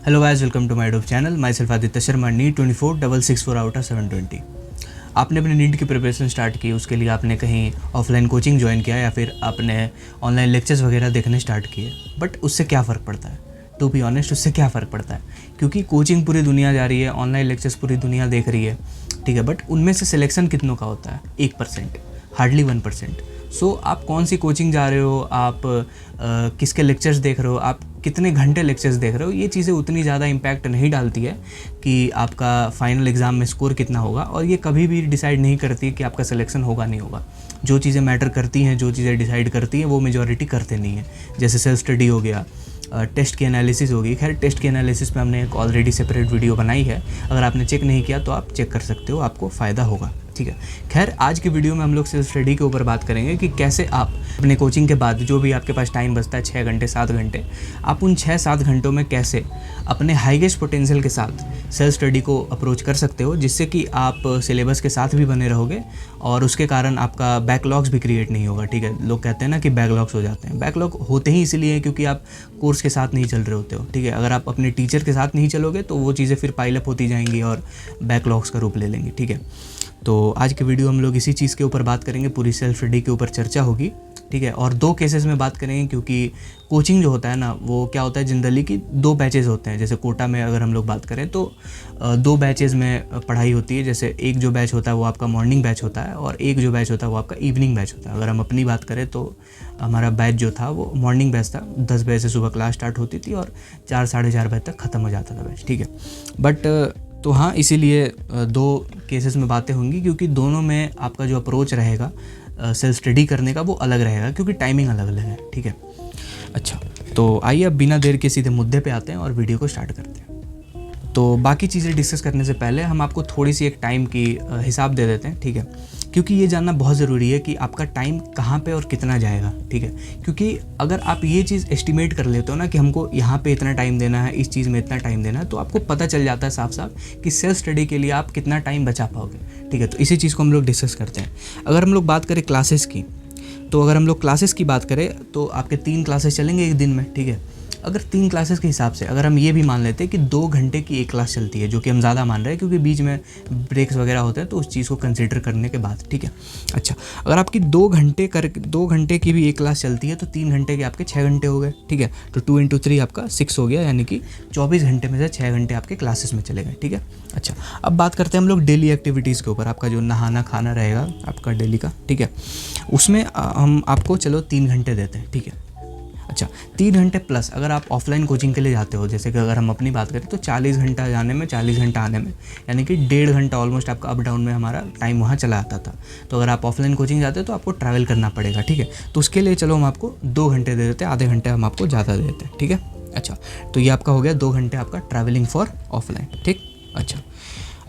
Hello guys, welcome to my YouTube channel. My self Aditya Sharma, NEET 24,664 out of 720। आपने अपने NEET की preparation start की, उसके लिए आपने कहीं ऑफलाइन कोचिंग ज्वाइन किया या फिर आपने ऑनलाइन लेक्चर्स वगैरह देखने स्टार्ट किए, बट उससे क्या फ़र्क पड़ता है? टू बी ऑनेस्ट, उससे क्या फ़र्क पड़ता है? क्योंकि कोचिंग पूरी दुनिया जा रही है, ऑनलाइन लेक्चर्स पूरी दुनिया देख रही है, ठीक है, बट उनमें से सिलेक्शन कितनों का होता है? 1%, हार्डली 1%। सो आप कौन सी कोचिंग जा रहे हो, आप किसके लेक्चर्स देख रहे हो, आप कितने घंटे लेक्चर्स देख रहे हो, ये चीज़ें उतनी ज़्यादा इम्पैक्ट नहीं डालती है कि आपका फाइनल एग्ज़ाम में स्कोर कितना होगा, और ये कभी भी डिसाइड नहीं करती कि आपका सिलेक्शन होगा नहीं होगा। जो चीज़ें मैटर करती हैं, जो चीज़ें डिसाइड करती हैं, वो मेजॉरिटी करते नहीं हैं। जैसे सेल्फ स्टडी हो गया, टेस्ट की एनालिसिस होगी। खैर, टेस्ट की एनालिसिस पे हमने एक ऑलरेडी सेपरेट वीडियो बनाई है, अगर आपने चेक नहीं किया तो आप चेक कर सकते हो, आपको फ़ायदा होगा, ठीक है। खैर, आज की वीडियो में हम लोग सेल्फ स्टडी के ऊपर बात करेंगे कि कैसे आप अपने कोचिंग के बाद जो भी आपके पास टाइम बचता है, 6 घंटे 7 घंटे, आप उन 6-7 घंटों में कैसे अपने हाईएस्ट पोटेंशियल के साथ सेल्फ स्टडी को अप्रोच कर सकते हो, जिससे कि आप सिलेबस के साथ भी बने रहोगे और उसके कारण आपका बैकलॉग्स भी क्रिएट नहीं होगा, ठीक है। लोग कहते हैं ना कि बैकलॉग्स हो जाते हैं, बैकलॉग होते ही इसलिए क्योंकि आप कोर्स के साथ नहीं चल रहे होते हो, ठीक है। अगर आप अपने टीचर के साथ नहीं चलोगे तो वो चीज़ें फिर पाइलअप होती जाएंगी और बैकलॉग्स का रूप ले लेंगी, ठीक है। तो आज की वीडियो हम लोग इसी चीज़ के ऊपर बात करेंगे, पूरी सेल्फ स्टडी के ऊपर चर्चा होगी, ठीक है। और 2 केसेस में बात करेंगे, क्योंकि कोचिंग जो होता है ना, वो क्या होता है जनरली कि 2 बैचेज़ होते हैं। जैसे कोटा में अगर हम लोग बात करें तो 2 बैचेज़ में पढ़ाई होती है। जैसे एक जो बैच होता है वो आपका मॉर्निंग बैच होता है, और एक जो बैच होता है वो आपका इवनिंग बैच होता है। अगर हम अपनी बात करें तो हमारा बैच जो था वो मॉर्निंग बैच था। 10 बजे से सुबह क्लास स्टार्ट होती थी और 4 साढ़े 4 बजे तक ख़त्म हो जाता था बैच, ठीक है। बट तो हाँ, इसीलिए 2 केसेस में बातें होंगी, क्योंकि दोनों में आपका जो अप्रोच रहेगा सेल्फ स्टडी करने का वो अलग रहेगा, क्योंकि टाइमिंग अलग अलग है, ठीक है। अच्छा, तो आइए अब बिना देर के सीधे मुद्दे पे आते हैं और वीडियो को स्टार्ट करते हैं। तो बाकी चीज़ें डिस्कस करने से पहले हम आपको थोड़ी सी एक टाइम की हिसाब दे देते हैं, ठीक है। क्योंकि ये जानना बहुत ज़रूरी है कि आपका टाइम कहाँ पे और कितना जाएगा, ठीक है। क्योंकि अगर आप ये चीज़ एस्टिमेट कर लेते हो ना कि हमको यहाँ पे इतना टाइम देना है, इस चीज़ में इतना टाइम देना है, तो आपको पता चल जाता है साफ साफ कि सेल्फ स्टडी के लिए आप कितना टाइम बचा पाओगे, ठीक है। तो इसी चीज़ को हम लोग डिस्कस करते हैं। अगर हम लोग बात करें क्लासेस की, तो अगर हम लोग क्लासेस की बात करें तो आपके 3 क्लासेस चलेंगे एक दिन में, ठीक है। अगर 3 क्लासेस के हिसाब से अगर हम ये भी मान लेते हैं कि 2 घंटे की एक क्लास चलती है, जो कि हम ज़्यादा मान रहे हैं क्योंकि बीच में ब्रेक्स वगैरह होते हैं, तो उस चीज़ को कंसिडर करने के बाद, ठीक है। अच्छा, अगर आपकी 2 घंटे की भी एक क्लास चलती है तो 3 घंटे के आपके 6 घंटे हो गए, ठीक है। तो 2 × 3 आपका 6 हो गया, यानी कि 24 घंटे में से 6 घंटे आपके क्लासेस में चले गए, ठीक है। अच्छा, अब बात करते हैं हम लोग डेली एक्टिविटीज़ के ऊपर। आपका जो नहाना खाना रहेगा आपका डेली का, ठीक है, उसमें हम आपको चलो 3 घंटे देते हैं, ठीक है। अच्छा, 3 घंटे प्लस अगर आप ऑफलाइन कोचिंग के लिए जाते हो, जैसे कि अगर हम अपनी बात करें तो 40 घंटा जाने में, 40 घंटा आने में, यानी कि 1.5 घंटा ऑलमोस्ट आपका अप डाउन में हमारा टाइम वहाँ चला आता था। तो अगर आप ऑफलाइन कोचिंग जाते हो तो आपको ट्रैवल करना पड़ेगा, ठीक है। तो उसके लिए चलो हम आपको 2 घंटे दे देते हैं, आधे घंटे हम आपको ज़्यादा दे देते हैं, ठीक है। अच्छा, तो ये आपका हो गया 2 घंटे आपका ट्रैवलिंग फॉर ऑफलाइन, ठीक। अच्छा,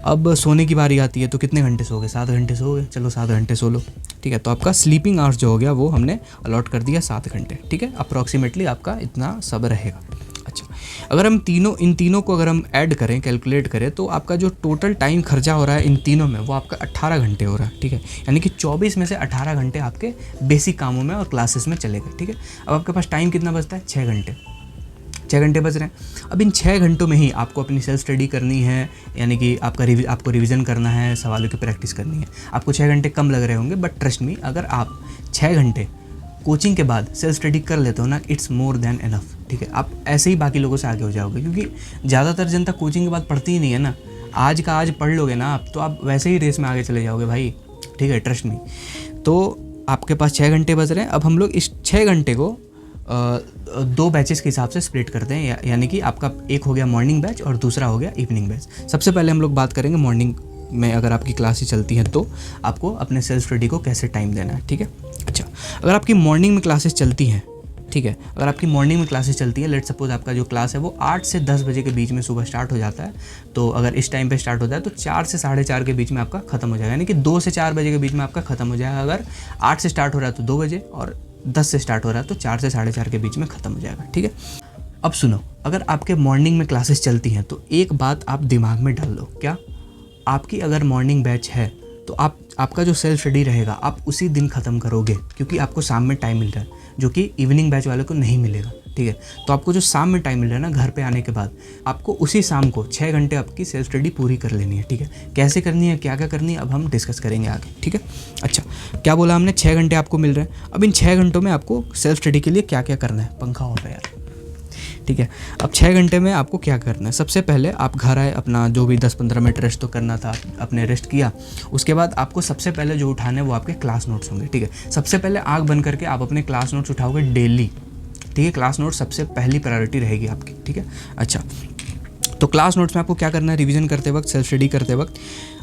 अब सोने की बारी आती है, तो कितने घंटे सोओगे? 7 घंटे सोओगे, चलो 7 घंटे सो लो, ठीक है। तो आपका स्लीपिंग आवर्स जो हो गया वो हमने अलॉट कर दिया 7 घंटे, ठीक है। अप्रॉक्सीमेटली आपका इतना सब रहेगा। अच्छा, अगर हम इन तीनों को अगर हम ऐड करें, कैलकुलेट करें, तो आपका जो टोटल टाइम खर्चा हो रहा है इन तीनों में वो आपका 18 घंटे हो रहा है, ठीक है। यानी कि 24 में से 18 घंटे आपके बेसिक कामों में और क्लासेस में चले गए, ठीक है। अब आपके पास टाइम कितना बचता है? 6 घंटे, 6 घंटे बच रहे हैं। अब इन 6 घंटों में ही आपको अपनी सेल्फ स्टडी करनी है, यानी कि आपको रिवीजन करना है, सवालों की प्रैक्टिस करनी है। आपको 6 घंटे कम लग रहे होंगे, बट ट्रस्ट मी, अगर आप 6 घंटे कोचिंग के बाद सेल्फ स्टडी कर लेते हो ना, इट्स मोर देन इनफ, ठीक है। आप ऐसे ही बाकी लोगों से आगे हो जाओगे, क्योंकि ज़्यादातर जनता कोचिंग के बाद पढ़ती ही नहीं है ना। आज का आज पढ़ लोगे ना आप, तो आप वैसे ही रेस में आगे चले जाओगे भाई, ठीक है, ट्रस्ट मी। तो आपके पास 6 घंटे बच रहे हैं। अब हम लोग इस 6 घंटे को 2 बैचेस के हिसाब से स्प्लिट करते हैं, यानी कि आपका एक हो गया मॉर्निंग बैच और दूसरा हो गया इवनिंग बैच। सबसे पहले हम लोग बात करेंगे मॉर्निंग में अगर आपकी क्लासेस चलती हैं तो आपको अपने सेल्फ स्टडी को कैसे टाइम देना है, ठीक है। अच्छा, अगर आपकी मॉर्निंग में क्लासेस चलती हैं, ठीक है, अगर आपकी मॉर्निंग में क्लासेस चलती है, लेट सपोज आपका जो क्लास है वो 8 से 10 बजे के बीच में सुबह स्टार्ट हो जाता है, तो अगर इस टाइम पे स्टार्ट होता है तो 4 से साढ़े 4 के बीच में आपका खत्म हो जाएगा, यानी कि 2 से 4 बजे के बीच में आपका खत्म हो जाएगा। अगर 8 से स्टार्ट हो रहा है तो 2 बजे, और 10 से स्टार्ट हो रहा है तो 4 से साढ़े 4 के बीच में ख़त्म हो जाएगा, ठीक है। अब सुनो, अगर आपके मॉर्निंग में क्लासेस चलती हैं तो एक बात आप दिमाग में डाल लो, क्या आपकी अगर मॉर्निंग बैच है तो आपका जो सेल्फ स्टडी रहेगा आप उसी दिन ख़त्म करोगे, क्योंकि आपको शाम में टाइम मिल रहा है, जो कि इवनिंग बैच वाले को नहीं मिलेगा, ठीक है। तो आपको जो शाम में टाइम मिल रहा है ना घर पे आने के बाद, आपको उसी शाम को 6 घंटे आपकी सेल्फ स्टडी पूरी कर लेनी है, ठीक है। कैसे करनी है, क्या क्या करनी है, अब हम डिस्कस करेंगे आगे, ठीक है। अच्छा, क्या बोला हमने, 6 घंटे आपको मिल रहे हैं। अब इन 6 घंटों में आपको सेल्फ स्टडी के लिए क्या क्या करना है, पंखा ऑफ है यार, ठीक है। अब 6 घंटे में आपको क्या करना है, सबसे पहले आप घर आए, अपना जो भी 10-15 मिनट रेस्ट तो करना था आपने रेस्ट किया। उसके बाद आपको सबसे पहले जो उठाने हैं वो आपके क्लास नोट्स होंगे, ठीक है। सबसे पहले आँख बंद करके आप अपने क्लास नोट्स उठाओगे डेली, ठीक है। क्लास नोट्स सबसे पहली प्रायोरिटी रहेगी आपकी, ठीक है। अच्छा, तो क्लास नोट्स में आपको क्या करना है, रिवीजन करते वक्त, सेल्फ स्टडी करते वक्त,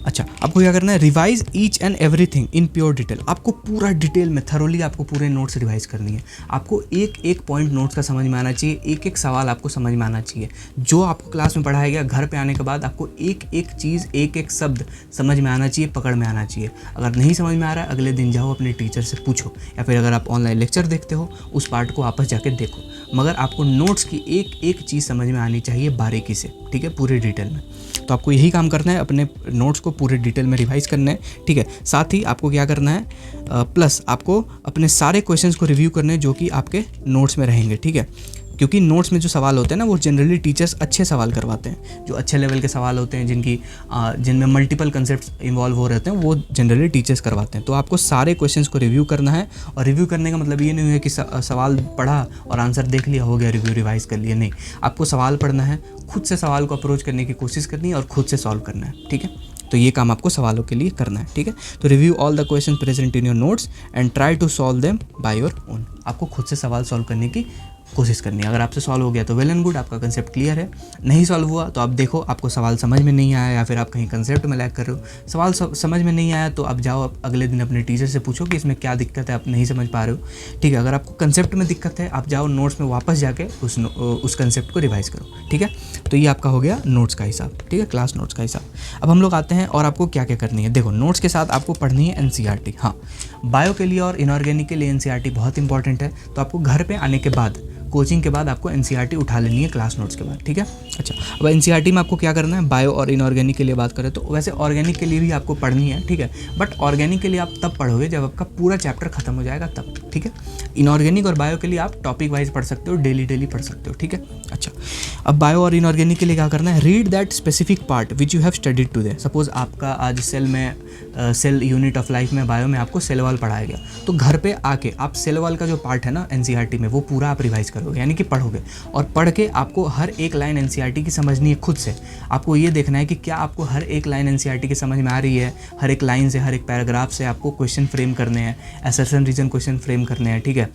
अच्छा आपको क्या करना है, revise each and everything in pure detail. आपको पूरा डिटेल में थरोली आपको पूरे नोट्स रिवाइज करनी है। आपको एक एक पॉइंट नोट्स का समझ में आना चाहिए, एक एक सवाल आपको समझ में आना चाहिए। जो आपको क्लास में पढ़ाया गया, घर पे आने के बाद आपको एक एक चीज़, एक एक शब्द समझ में आना चाहिए, पकड़ में आना चाहिए। अगर नहीं समझ में आ रहा है, अगले दिन जाओ अपने टीचर से पूछो, या फिर अगर आप ऑनलाइन लेक्चर देखते हो उस पार्ट को वापस जाके देखो, मगर आपको नोट्स की एक एक चीज़ समझ में आनी चाहिए बारीकी से, ठीक है, पूरे डिटेल में। तो आपको यही काम करना है, अपने नोट्स को पूरे डिटेल में रिवाइज करना है, ठीक है। साथ ही आपको क्या करना है, प्लस आपको अपने सारे क्वेश्चंस को रिव्यू करने हैं जो कि आपके नोट्स में रहेंगे, ठीक है। क्योंकि नोट्स में जो सवाल होते हैं ना, वो जनरली टीचर्स अच्छे सवाल करवाते हैं। जो अच्छे लेवल के सवाल होते हैं, जिनमें मल्टीपल कंसेप्ट्स इन्वॉल्व हो रहते हैं, वो जनरली टीचर्स करवाते हैं। तो आपको सारे क्वेश्चंस को रिव्यू करना है, और रिव्यू करने का मतलब ये नहीं है कि सवाल पढ़ा और आंसर देख लिया, हो गया, रिव्यू रिवाइज कर लिया, नहीं। आपको सवाल पढ़ना है, खुद से सवाल को अप्रोच करने की कोशिश करनी है और खुद से सॉल्व करना है, ठीक है। तो ये काम आपको सवालों के लिए करना है, ठीक है। तो review all the question present in your notes and try to solve them by your own. आपको खुद से सवाल सॉल्व करने की कोशिश करनी है। अगर आपसे सॉल्व हो गया तो वेल एंड गुड, आपका कंसेप्ट क्लियर है। नहीं सॉल्व हुआ तो आप देखो आपको सवाल समझ में नहीं आया, या फिर आप कहीं कंसेप्ट में लैग कर रहे हो, सवाल समझ में नहीं आया तो आप जाओ, आप अगले दिन अपने टीचर से पूछो कि इसमें क्या दिक्कत है, आप नहीं समझ पा रहे हो, ठीक है। अगर आपको कंसेप्ट में दिक्कत है, आप जाओ नोट्स में वापस जाके उस कंसेप्ट को रिवाइज करो, ठीक है। तो ये आपका हो गया नोट्स का हिसाब, ठीक है, क्लास नोट्स का हिसाब। अब हम लोग आते हैं और आपको क्या क्या करनी है। देखो, नोट्स के साथ आपको पढ़नी है एनसीईआरटी। हाँ, बायो के लिए और इनऑर्गेनिक के लिए एनसीईआरटी बहुत इंपॉर्टेंट है। तो आपको घर पे आने के बाद, कोचिंग के बाद आपको एनसीईआरटी उठा लेनी है क्लास नोट्स के बाद, ठीक है। अच्छा, अब एनसीईआरटी में आपको क्या करना है, बायो और इनऑर्गेनिक के लिए बात करें तो वैसे ऑर्गेनिक के लिए भी आपको पढ़नी है, ठीक है। बट ऑर्गेनिक के लिए आप तब पढ़ोगे जब आपका पूरा चैप्टर खत्म हो जाएगा तब, ठीक है। इनऑर्गेनिक और बायो के लिए आप टॉपिक वाइज पढ़ सकते हो, डेली पढ़ सकते हो, ठीक है। अच्छा, अब बायो और इनऑर्गेनिक के लिए क्या करना है, read that specific part which you have studied today. Suppose आपका आज सेल यूनिट ऑफ लाइफ में बायो में आपको सेल वॉल पढ़ाया गया, तो घर पे आके आप सेल वॉल का जो पार्ट है ना एनसीईआरटी में, वो पूरा आप रिवाइज करोगे, यानी कि पढ़ोगे। और पढ़ के आपको हर एक लाइन एनसीईआरटी की समझनी है खुद से। आपको ये देखना है कि क्या आपको हर एक लाइन एनसीईआरटी की समझ में आ रही है। हर एक लाइन से, हर एक पैराग्राफ से आपको क्वेश्चन फ्रेम करने हैं, असर्शन रीजन क्वेश्चन फ्रेम करने हैं, ठीक है।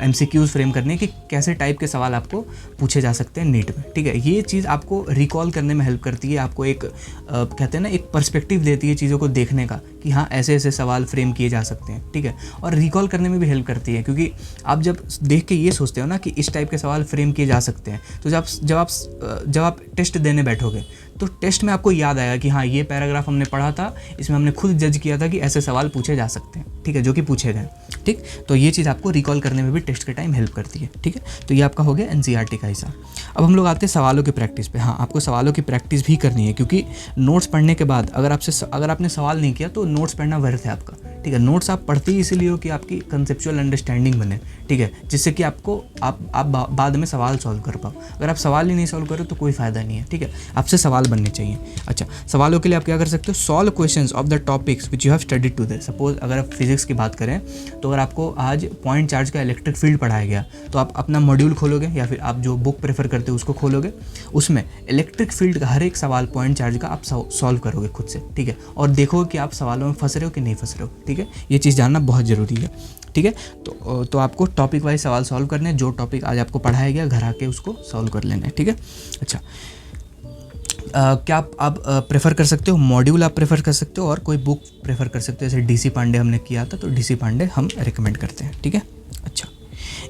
एमसीक्यूज फ्रेम करने हैं कि कैसे टाइप के सवाल आपको पूछे जा सकते हैं नीट में, ठीक है। ये चीज़ आपको रिकॉल करने में हेल्प करती है, आपको एक कहते हैं ना, एक पर्सपेक्टिव देती है चीज़ों को देखने का, कि हाँ ऐसे ऐसे सवाल फ्रेम किए जा सकते हैं, ठीक है। और रिकॉल करने में भी हेल्प करती है, क्योंकि आप जब देख के ये सोचते हो ना कि इस टाइप के सवाल फ्रेम किए जा सकते हैं, तो जब आप टेस्ट देने बैठोगे तो टेस्ट में आपको याद आएगा कि हाँ ये पैराग्राफ हमने पढ़ा था, इसमें हमने खुद जज किया था कि ऐसे सवाल पूछे जा सकते हैं, ठीक है, जो कि पूछे गए, ठीक। तो ये चीज़ आपको रिकॉल करने में भी टेस्ट के टाइम हेल्प करती है, ठीक है। तो ये आपका हो गया एनसीईआरटी का हिस्सा। अब हम लोग आते हैं सवालों की प्रैक्टिस पे। हाँ, आपको सवालों की प्रैक्टिस भी करनी है, क्योंकि नोट्स पढ़ने के बाद अगर आपने सवाल नहीं किया तो नोट्स पढ़ना व्यर्थ है आपका, ठीक है। नोट्स आप पढ़ते ही इसीलिए हो कि आपकी कंसेप्चुअल अंडरस्टैंडिंग बने, ठीक है, जिससे कि आप बाद में सवाल सॉल्व कर पाओ। अगर आप सवाल ही नहीं सॉल्व करो तो कोई फ़ायदा नहीं है, ठीक है। आपसे सवाल बनने चाहिए। अच्छा, सवालों के लिए आप क्या कर सकते हो, solve questions of the topics which you have studied today. Suppose अगर आप फिजिक्स की बात करें तो अगर आपको आज पॉइंट चार्ज का इलेक्ट्रिक फील्ड पढ़ाया गया, तो आप अपना मॉड्यूल खोलोगे या फिर आप जो बुक प्रेफर करते हो उसको खोलोगे, उसमें इलेक्ट्रिक फील्ड का हर एक सवाल पॉइंट चार्ज का आप सॉल्व करोगे खुद से, ठीक है। और देखोगे कि आप सवालों में फंस रहे हो कि नहीं फंस रहे हो, ठीक है। ये चीज़ जानना बहुत ज़रूरी है, ठीक है। तो आपको टॉपिक वाइज सवाल सॉल्व करने हैं, जो टॉपिक आज आपको पढ़ाया गया घर आके उसको सॉल्व कर लेना है, ठीक है। अच्छा, क्या आप प्रेफर कर सकते हो, मॉड्यूल आप प्रेफर कर सकते हो और कोई बुक प्रेफर कर सकते हो, जैसे डीसी पांडे हमने किया था तो डीसी पांडे हम रिकमेंड करते हैं, ठीक है। अच्छा,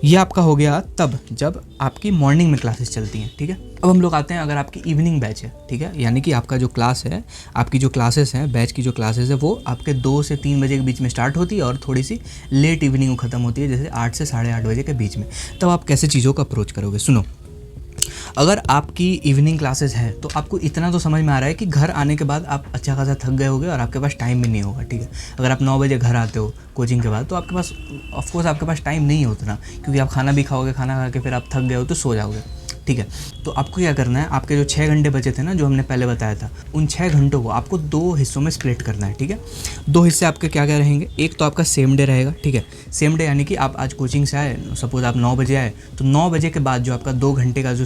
ये आपका हो गया तब जब आपकी मॉर्निंग में क्लासेस चलती हैं, ठीक है। अब हम लोग आते हैं अगर आपकी इवनिंग बैच है, ठीक है, यानी कि आपका जो क्लास है, आपकी जो क्लासेस हैं, बैच की जो क्लासेस है, वो आपके 2 से 3 बजे के बीच में स्टार्ट होती है और थोड़ी सी लेट इवनिंग को ख़त्म होती है, जैसे 8 से 8:30 बजे के बीच में। तब आप कैसे चीज़ों को अप्रोच करोगे, सुनो। अगर आपकी इवनिंग क्लासेस है तो आपको इतना तो समझ में आ रहा है कि घर आने के बाद आप अच्छा खासा थक गए होगे और आपके पास टाइम भी नहीं होगा, ठीक है। अगर आप 9 बजे घर आते हो कोचिंग के बाद तो आपके पास ऑफकोर्स आपके पास टाइम नहीं है उतना, क्योंकि आप खाना भी खाओगे, खाना खा के फिर आप थक गए हो तो सो जाओगे, ठीक है। तो आपको क्या करना है, आपके जो 6 घंटे बचे थे ना जो हमने पहले बताया था, उन 6 घंटों को आपको 2 हिस्सों में स्प्लिट करना है, ठीक है। 2 हिस्से आपके क्या क्या रहेंगे, एक तो आपका सेम डे रहेगा, ठीक है। सेम डे यानी कि आप आज कोचिंग से आए, सपोज़ आप 9 बजे आए तो 9 बजे के बाद जो आपका 2 घंटे का जो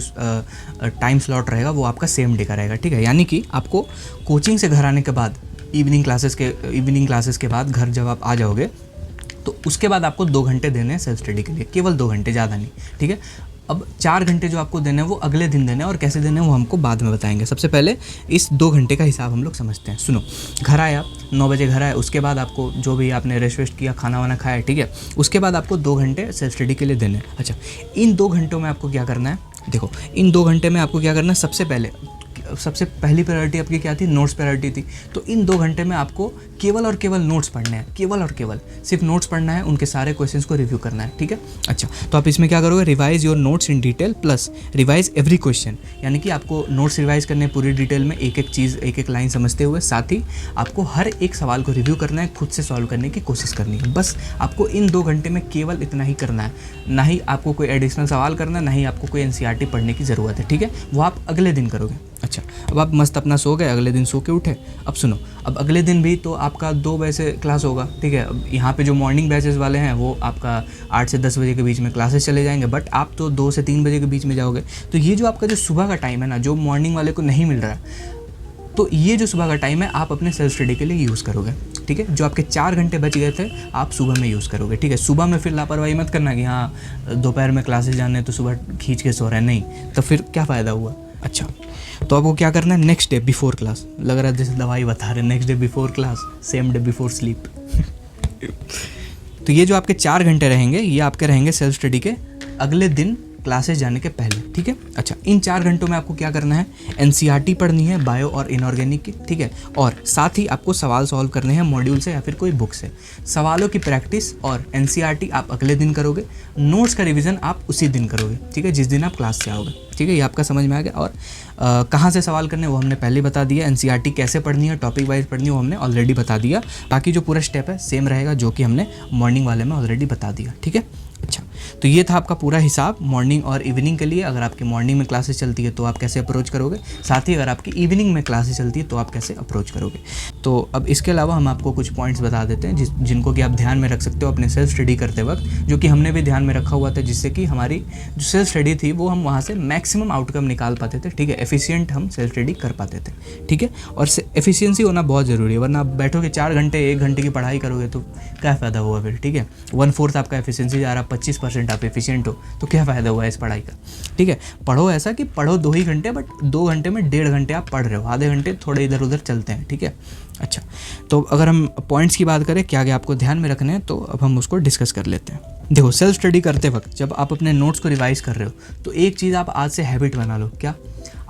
टाइम स्लॉट रहेगा वो आपका सेम डे का रहेगा, ठीक है। यानी कि आपको कोचिंग से घर आने के बाद इवनिंग क्लासेस के बाद घर जब आप आ जाओगे तो उसके बाद आपको 2 घंटे देने हैं सेल्फ स्टडी के लिए, केवल 2 घंटे, ज़्यादा नहीं, ठीक है। अब 4 घंटे जो आपको देने हैं वो अगले दिन देने हैं, और कैसे देने हैं वो हमको बाद में बताएंगे। सबसे पहले इस 2 घंटे का हिसाब हम लोग समझते हैं। सुनो, घर आए आप 9 बजे घर आए, उसके बाद आपको जो भी आपने रेस्ट किया, खाना वाना खाया, ठीक है, उसके बाद आपको 2 घंटे सेल्फ स्टडी के लिए देने हैं। अच्छा, इन 2 घंटों में आपको क्या करना है, देखो इन 2 घंटे में आपको क्या करना है, सबसे पहली प्रायोरिटी आपकी क्या थी, नोट्स प्रायोरिटी थी। तो इन 2 घंटे में आपको केवल और केवल नोट्स पढ़ने हैं, केवल और केवल सिर्फ नोट्स पढ़ना है, उनके सारे क्वेश्चंस को रिव्यू करना है, ठीक है। अच्छा, तो आप इसमें क्या करोगे, revise your notes in detail plus revise every question, यानी कि आपको नोट्स रिवाइज करने पूरी डिटेल में, एक एक चीज़, एक एक लाइन समझते हुए, साथ ही आपको हर एक सवाल को रिव्यू करना है, खुद से सॉल्व करने की कोशिश करनी है। बस आपको इन 2 घंटे में केवल इतना ही करना है, ना ही आपको कोई एडिशनल सवाल करना है, ना ही आपको कोई एनसीईआरटी पढ़ने की ज़रूरत है, ठीक है। वो आप अगले दिन करोगे। अच्छा, अब आप मस्त अपना सो गए, अगले दिन सो के उठे। अब सुनो, अब अगले दिन भी तो आपका 2 बजे से क्लास होगा, ठीक है। अब यहाँ पे जो मॉर्निंग बैचेस वाले हैं वो आपका 8 से 10 बजे के बीच में क्लासेस चले जाएंगे, बट आप तो 2 से 3 बजे के बीच में जाओगे। तो ये जो आपका जो सुबह का टाइम है ना, जो मॉर्निंग वाले को नहीं मिल रहा है, तो ये जो सुबह का टाइम है आप अपने सेल्फ स्टडी के लिए यूज़ करोगे, ठीक है। जो आपके 4 घंटे बच गए थे आप सुबह में यूज़ करोगे, ठीक है। सुबह में फिर लापरवाही मत करना कि हाँ दोपहर में क्लासेस जाने तो सुबह खींच के सो रहे हैं, नहीं, तो फिर क्या फ़ायदा हुआ। अच्छा, तो आपको क्या करना है, नेक्स्ट डे बिफोर क्लास, लग रहा है जैसे दवाई बता रहे, next day before class, same day before sleep. तो ये जो आपके 4 घंटे रहेंगे ये आपके रहेंगे सेल्फ स्टडी के अगले दिन क्लासेस जाने के पहले, ठीक है। अच्छा, इन 4 घंटों में आपको क्या करना है, एनसीईआरटी पढ़नी है बायो और इनऑर्गेनिक की, ठीक है, और साथ ही आपको सवाल सॉल्व करने हैं मॉड्यूल से या फिर कोई बुक से। सवालों की प्रैक्टिस और एनसीईआरटी आप अगले दिन करोगे, नोट्स का रिवीजन आप उसी दिन करोगे, ठीक है, जिस दिन आप क्लास से आओगे, ठीक है। ये आपका समझ में आ गया। और कहाँ से सवाल करने वो हमने पहले बता दिया, एनसीईआरटी कैसे पढ़नी है, टॉपिक वाइज पढ़नी है वो हमने ऑलरेडी बता दिया। बाकी जो पूरा स्टेप है सेम रहेगा जो कि हमने मॉर्निंग वाले में ऑलरेडी बता दिया, ठीक है। अच्छा, तो ये था आपका पूरा हिसाब मॉर्निंग और इवनिंग के लिए। अगर आपकी मॉर्निंग में क्लासेस चलती है तो आप कैसे अप्रोच करोगे, साथ ही अगर आपकी इवनिंग में क्लासेस चलती है तो आप कैसे अप्रोच करोगे। तो अब इसके अलावा हम आपको कुछ पॉइंट्स बता देते हैं जिनको कि आप ध्यान में रख सकते हो अपने सेल्फ स्टडी करते वक्त, जो कि हमने भी ध्यान में रखा हुआ था, जिससे कि हमारी जो सेल्फ स्टडी थी वो हम वहाँ से मैक्सिमम आउटकम निकाल पाते थे, ठीक है, एफिशिएंट हम सेल्फ स्टडी कर पाते थे, ठीक है। और एफिशिएंसी होना बहुत ज़रूरी है, वरना आप बैठोगे 4 घंटे 1 घंटे की पढ़ाई करोगे तो क्या फ़ायदा हुआ फिर, ठीक है। 1/4 आपका एफिशिएंसी जा रहा, 25% आप एफिशिएंट हो तो क्या फ़ायदा हुआ इस पढ़ाई का, ठीक है। पढ़ो ऐसा कि पढ़ो 2 ही घंटे, बट 2 घंटे में 1.5 घंटे आप पढ़ रहे हो, आधे घंटे थोड़े इधर उधर चलते हैं, ठीक है। अच्छा, तो अगर हम पॉइंट्स की बात करें क्या क्या आपको ध्यान में रखने हैं, तो अब हम उसको डिस्कस कर लेते हैं। देखो, सेल्फ स्टडी करते वक्त जब आप अपने नोट्स को रिवाइज कर रहे हो तो एक चीज़ आप आज से हैबिट बना लो, क्या,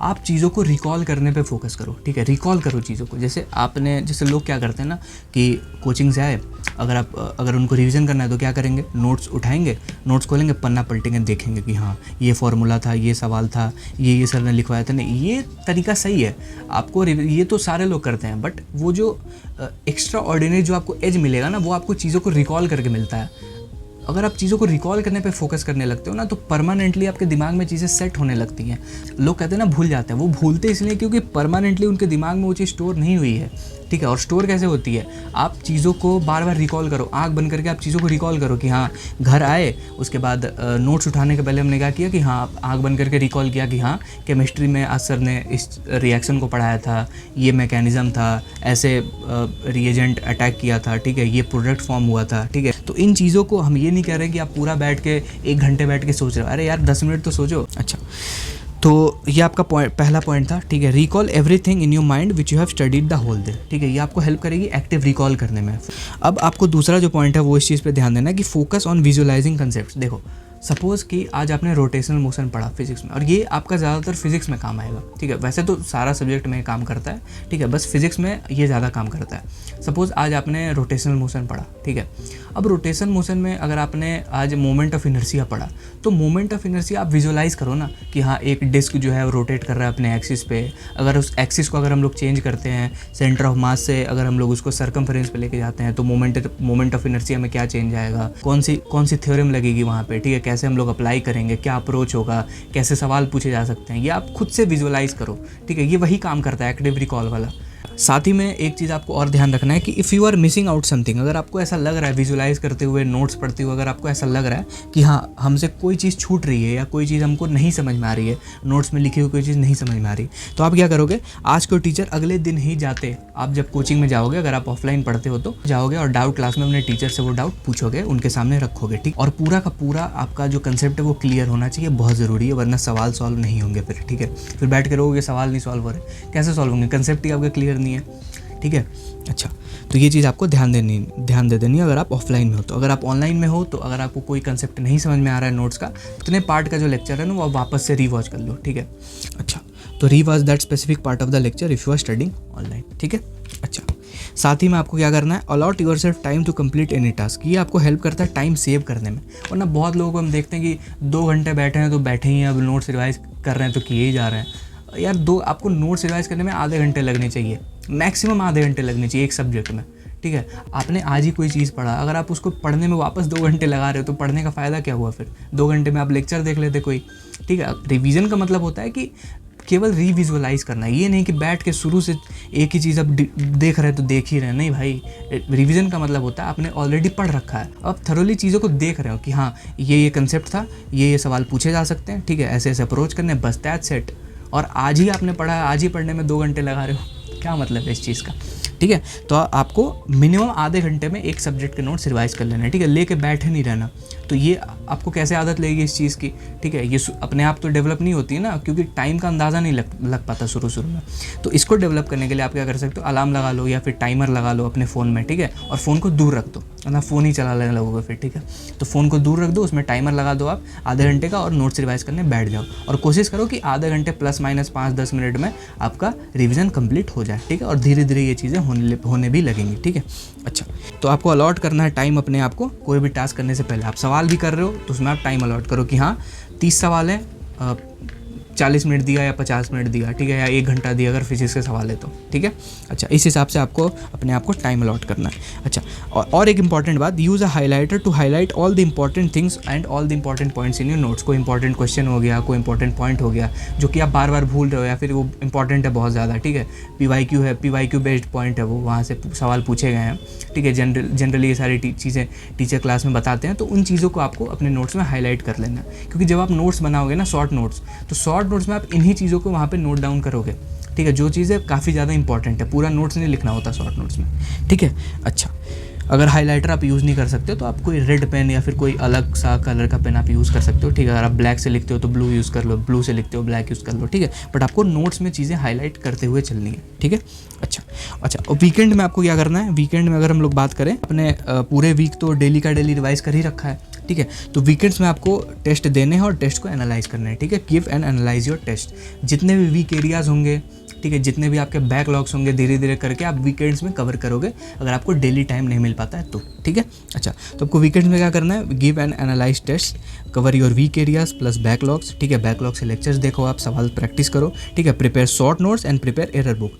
आप चीज़ों को रिकॉल करने पे फोकस करो, ठीक है। रिकॉल करो चीज़ों को, जैसे लोग क्या करते हैं ना कि कोचिंग से आए, अगर उनको रिवीजन करना है तो क्या करेंगे, नोट्स उठाएंगे, नोट्स खोलेंगे, पन्ना पलटेंगे, देखेंगे कि हाँ ये फॉर्मूला था, ये सवाल था, ये सर ने लिखवाया था। नहीं, ये तरीका सही है, आपको ये तो सारे लोग करते हैं, बट वो जो एक्स्ट्रा ऑर्डिनरी जो आपको एज मिलेगा ना, वो आपको चीज़ों को रिकॉल करके मिलता है। अगर आप चीज़ों को रिकॉल करने पे फोकस करने लगते हो ना, तो परमानेंटली आपके दिमाग में चीज़ें सेट होने लगती हैं। लोग कहते हैं ना भूल जाते हैं, वो भूलते इसलिए क्योंकि परमानेंटली उनके दिमाग में वो चीज़ स्टोर नहीं हुई है, ठीक है। और स्टोर कैसे होती है, आप चीज़ों को बार बार रिकॉल करो, आँख बंद करके आप चीज़ों को रिकॉल करो कि हाँ घर आए, उसके बाद नोट्स उठाने के पहले हमने क्या किया कि हाँ आप आँख बंद करके रिकॉल किया कि हाँ केमिस्ट्री में आज सर ने इस रिएक्शन को पढ़ाया था, ये मैकेनिज़्म था, ऐसे रिएजेंट अटैक किया था, ठीक है, ये प्रोडक्ट फॉर्म हुआ था, ठीक है। तो इन चीज़ों को हम ये नहीं कह रहे कि आप पूरा बैठ के 1 घंटे बैठ के सोच रहे हो, अरे यार 10 मिनट तो सोचो। अच्छा, तो ये आपका पहला पॉइंट था, ठीक है। Recall everything in your mind which you have studied the whole day, ठीक है, ये आपको हेल्प करेगी एक्टिव रिकॉल करने में। अब आपको दूसरा जो पॉइंट है वो इस चीज़ पे ध्यान देना है कि फोकस ऑन विजुअलाइजिंग कंसेप्ट्स। देखो, सपोज़ कि आज आपने रोटेशनल मोशन पढ़ा फिजिक्स में, और ये आपका ज़्यादातर फिजिक्स में काम आएगा, ठीक है। वैसे तो सारा सब्जेक्ट में काम करता है, ठीक है, बस फिजिक्स में ये ज़्यादा काम करता है। सपोज़ आज आपने रोटेशनल मोशन पढ़ा, ठीक है। अब रोटेशन मोशन में अगर आपने आज मोमेंट ऑफ इनर्शिया पढ़ा, तो मोमेंट ऑफ इनर्शिया आप विजुलाइज़ करो ना कि हाँ एक डिस्क जो है वो रोटेट कर रहा है अपने एक्सिस पे। अगर उस एक्सिस को अगर हम लोग चेंज करते हैं सेंटर ऑफ मास से, अगर हम लोग उसको सर्कमफेरेंस पे लेके जाते हैं, तो मोमेंट ऑफ इनर्शिया में क्या चेंज आएगा, कौन सी थ्योरम लगेगी वहाँ पे, ठीक है, कैसे हम लोग अप्लाई करेंगे, क्या अप्रोच होगा, कैसे सवाल पूछे जा सकते हैं, ये आप खुद से विजुलाइज़ करो, ठीक है। ये वही काम करता है एक्टिव रिकॉल वाला। साथ ही में एक चीज़ आपको और ध्यान रखना है कि if you are missing out something, अगर आपको ऐसा लग रहा है विजुलाइज करते हुए, नोट्स पढ़ते हुए, अगर आपको ऐसा लग रहा है कि हाँ हमसे कोई चीज़ छूट रही है या कोई चीज़ हमको नहीं समझ में आ रही है, नोट्स में लिखी हुई कोई चीज़ नहीं समझ में आ रही, तो आप क्या करोगे, आज को टीचर अगले दिन ही जाते, आप जब कोचिंग में जाओगे, अगर आप ऑफलाइन पढ़ते हो तो जाओगे और डाउट क्लास में अपने टीचर से वो डाउट पूछोगे, उनके सामने रखोगे, ठीक। और पूरा का पूरा आपका जो कंसेप्ट है वो क्लियर होना चाहिए, बहुत ज़रूरी है, वरना सवाल सॉल्व नहीं होंगे फिर, ठीक है। फिर बैठ के रहोगे सवाल नहीं सॉल्व हो रहे, कैसे सॉल्व होंगे, कंसेप्ट ही आपका क्लियर नहीं है, ठीक है। अच्छा, तो ये चीज़ आपको ध्यान दे देनी है अगर आप ऑफलाइन में हो। तो अगर आप ऑनलाइन में हो तो अगर आपको कोई कंसेप्ट नहीं समझ में आ रहा है नोट्स का, इतने पार्ट का जो लेक्चर है ना वो आप वापस से रीवॉच कर लो, ठीक है। अच्छा, तो rewatch that specific part of the lecture if you are studying online, ठीक है। अच्छा, साथ ही में आपको क्या करना है, allot your self time to complete any task. ये आपको हेल्प करता है टाइम सेव करने में। वरना बहुत लोगों को हम देखते हैं कि 2 घंटे बैठे हैं तो बैठे ही हैं, अब नोट्स रिवाइज कर रहे हैं तो किए ही जा रहे हैं। यार आपको नोट्स रिवाइज करने में आधे घंटे लगने चाहिए, मैक्सिमम आधे घंटे लगने चाहिए एक सब्जेक्ट में, ठीक है। आपने आज ही कोई चीज़ पढ़ा, अगर आप उसको पढ़ने में वापस 2 घंटे लगा रहे हो तो पढ़ने का फ़ायदा क्या हुआ फिर। 2 घंटे में आप लेक्चर देख लेते कोई, ठीक है। रिवीजन का मतलब होता है कि केवल रीविजुअलाइज करना, ये नहीं कि बैठ के शुरू से एक ही चीज़ अब देख रहे तो देख ही रहे, नहीं भाई। रिवीजन का मतलब होता है आपने ऑलरेडी पढ़ रखा है, अब थरोली चीज़ों को देख रहे हो कि हाँ ये कंसेप्ट था, ये सवाल पूछे जा सकते हैं, ठीक है, ऐसे ऐसे अप्रोच करने, बस दैट्स सेट। और आज ही आपने पढ़ा है, आज ही पढ़ने में 2 घंटे लगा रहे हो, क्या मतलब है इस चीज़ का, ठीक है। तो आपको मिनिमम आधे घंटे में एक सब्जेक्ट के नोट्स रिवाइज कर लेना है, ठीक है, लेके बैठे नहीं रहना। तो ये आपको कैसे आदत लगेगी इस चीज़ की, ठीक है। ये अपने आप तो डेवलप नहीं होती है ना, क्योंकि टाइम का अंदाज़ा नहीं लग पाता शुरू में। तो इसको डेवलप करने के लिए आप क्या कर सकते हो, अलार्म लगा लो या फिर टाइमर लगा लो अपने फ़ोन में, ठीक है। और फ़ोन को दूर रख दो, वरना फ़ोन ही चला लेने लगोगे फिर, ठीक है। तो फ़ोन को दूर रख दो, उसमें टाइमर लगा दो आप आधे घंटे का, और नोट्स रिवाइज करने बैठ जाओ। और कोशिश करो कि आधे घंटे प्लस माइनस 5-10 मिनट में आपका रिविज़न कंप्लीट हो जाए, ठीक है। और धीरे धीरे ये चीज़ें होने भी लगेंगी, ठीक है। अच्छा, तो आपको अलॉट करना है टाइम अपने आप को, कोई भी टास्क करने से पहले। आप सवाल भी कर रहे हो तो उसमें आप टाइम अलॉट करो कि हाँ 30 सवाल है, 40 मिनट दिया या 50 मिनट दिया, ठीक है, या 1 घंटा दिया अगर फिजिक्स के सवाल है तो, ठीक है। अच्छा, इस हिसाब से आपको अपने आप को टाइम अलॉट करना है। अच्छा, और एक इंपॉर्टेंट बात, use a highlighter to highlight all the important things and all the important points in your notes. कोई इंपॉर्टेंट क्वेश्चन हो गया, कोई इंपॉर्टेंट पॉइंट हो गया जो कि आप बार बार भूल रहे हो, या फिर वो इंपॉर्टेंट है बहुत ज़्यादा, ठीक है, PYQ है, PYQ बेस्ड पॉइंट है, वो वहाँ से सवाल पूछे गए हैं, ठीक है। जनरली ये सारी चीज़ें टीचर क्लास में बताते हैं, तो उन चीज़ों को आपको अपने नोट्स में हाईलाइट कर लेना, क्योंकि जब आप नोट्स बनाओगे ना शॉर्ट नोट्स, तो शॉर्ट नोट्स में आप इन्हीं चीज़ों को वहाँ पे नोट डाउन करोगे, ठीक है, जो चीज़ें काफ़ी ज़्यादा इंपॉर्टेंट है। पूरा नोट्स नहीं लिखना होता शॉर्ट नोट्स में, ठीक है। अच्छा, अगर हाइलाइटर आप यूज़ नहीं कर सकते हो तो आप कोई रेड पेन या फिर कोई अलग सा कलर का पेन आप यूज़ कर सकते हो, ठीक है। अगर आप ब्लैक से लिखते हो तो ब्लू यूज़ कर लो, ब्लू से लिखते हो ब्लैक यूज़ कर लो, ठीक है। बट आपको नोट्स में चीज़ें हाईलाइट करते हुए चलनी है, ठीक है। अच्छा, और वीकेंड में आपको क्या करना है, वीकेंड में अगर हम लोग बात करें, अपने पूरे वीक तो डेली का डेली रिवाइज कर ही रखा है, ठीक है। तो वीकेंड्स में आपको टेस्ट देने हैं और टेस्ट को एनालाइज करना है, ठीक है। Give and analyse your test. जितने भी वीक एरियाज़ होंगे, ठीक है, जितने भी आपके बैकलॉग्स होंगे, धीरे धीरे करके आप वीकेंड्स में कवर करोगे, अगर आपको डेली टाइम नहीं मिल पाता है तो, ठीक है। अच्छा, तो आपको वीकेंड्स में क्या करना है, give and analyse test, cover your weak areas plus backlogs, ठीक है। बैकलॉग से लेक्चर्स देखो, आप सवाल प्रैक्टिस करो, ठीक है। Prepare short notes and prepare error book.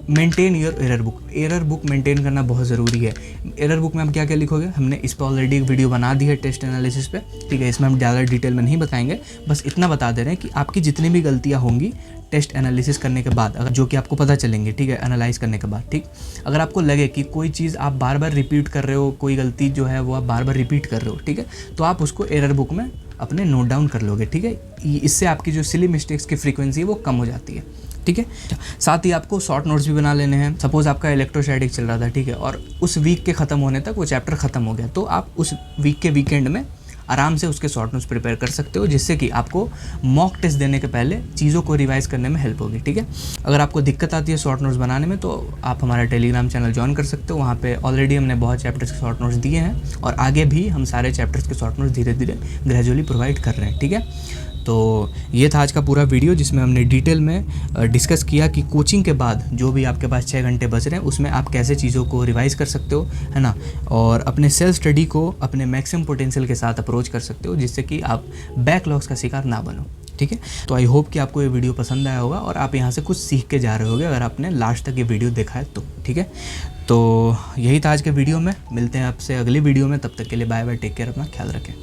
Maintain your error book. Error book maintain करना बहुत ज़रूरी है। एरर बुक में हम क्या क्या लिखोगे, हमने इस पर ऑलरेडी एक वीडियो बना दी है टेस्ट एनालिसिस पे, ठीक है। इसमें हम ज़्यादा डिटेल में नहीं बताएंगे, बस इतना बता दे रहे हैं कि आपकी जितनी भी गलतियाँ होंगी टेस्ट एनालिसिस करने के बाद, अगर जो कि आपको पता चलेंगे, ठीक है, एनालाइज करने के बाद, ठीक। अगर आपको लगे कि कोई चीज़ आप बार बार रिपीट कर रहे हो, कोई गलती जो है वो आप बार बार रिपीट कर रहे हो, ठीक है, तो आप उसको एरर बुक में अपने नोट डाउन कर लोगे, ठीक है। इससे आपकी जो सिली मिस्टेक्स की फ्रीक्वेंसी है वो कम हो जाती है, ठीक है। साथ ही आपको शॉर्ट नोट्स भी बना लेने हैं। सपोज आपका इलेक्ट्रोस्टैटिक चल रहा था, ठीक है, और उस वीक के ख़त्म होने तक वो चैप्टर ख़त्म हो गया, तो आप उस वीक के वीकेंड में आराम से उसके शॉर्ट नोट्स प्रिपेयर कर सकते हो, जिससे कि आपको मॉक टेस्ट देने के पहले चीज़ों को रिवाइज करने में हेल्प होगी। ठीक है, अगर आपको दिक्कत आती है शॉर्ट नोट्स बनाने में तो आप हमारा टेलीग्राम चैनल ज्वाइन कर सकते हो। वहाँ पे ऑलरेडी हमने बहुत चैप्टर्स के शॉर्ट नोट्स दिए हैं और आगे भी हम सारे चैप्टर्स के शॉर्ट नोट्स धीरे धीरे ग्रेजुअली प्रोवाइड कर रहे हैं। ठीक है, तो ये था आज का पूरा वीडियो जिसमें हमने डिटेल में डिस्कस किया कि कोचिंग के बाद जो भी आपके पास 6 घंटे बच रहे हैं उसमें आप कैसे चीज़ों को रिवाइज़ कर सकते हो, है ना, और अपने सेल्फ स्टडी को अपने मैक्सिमम पोटेंशियल के साथ अप्रोच कर सकते हो, जिससे कि आप बैकलॉग्स का शिकार ना बनो। ठीक है, तो आई होप कि आपको ये वीडियो पसंद आया होगा और आप यहाँ से कुछ सीख के जा रहे होगे अगर आपने लास्ट तक ये वीडियो देखा है तो। ठीक है, तो यही था आज के वीडियो में, मिलते हैं आपसे अगली वीडियो में, तब तक के लिए बाय बाय, टेक केयर, अपना ख्याल रखें।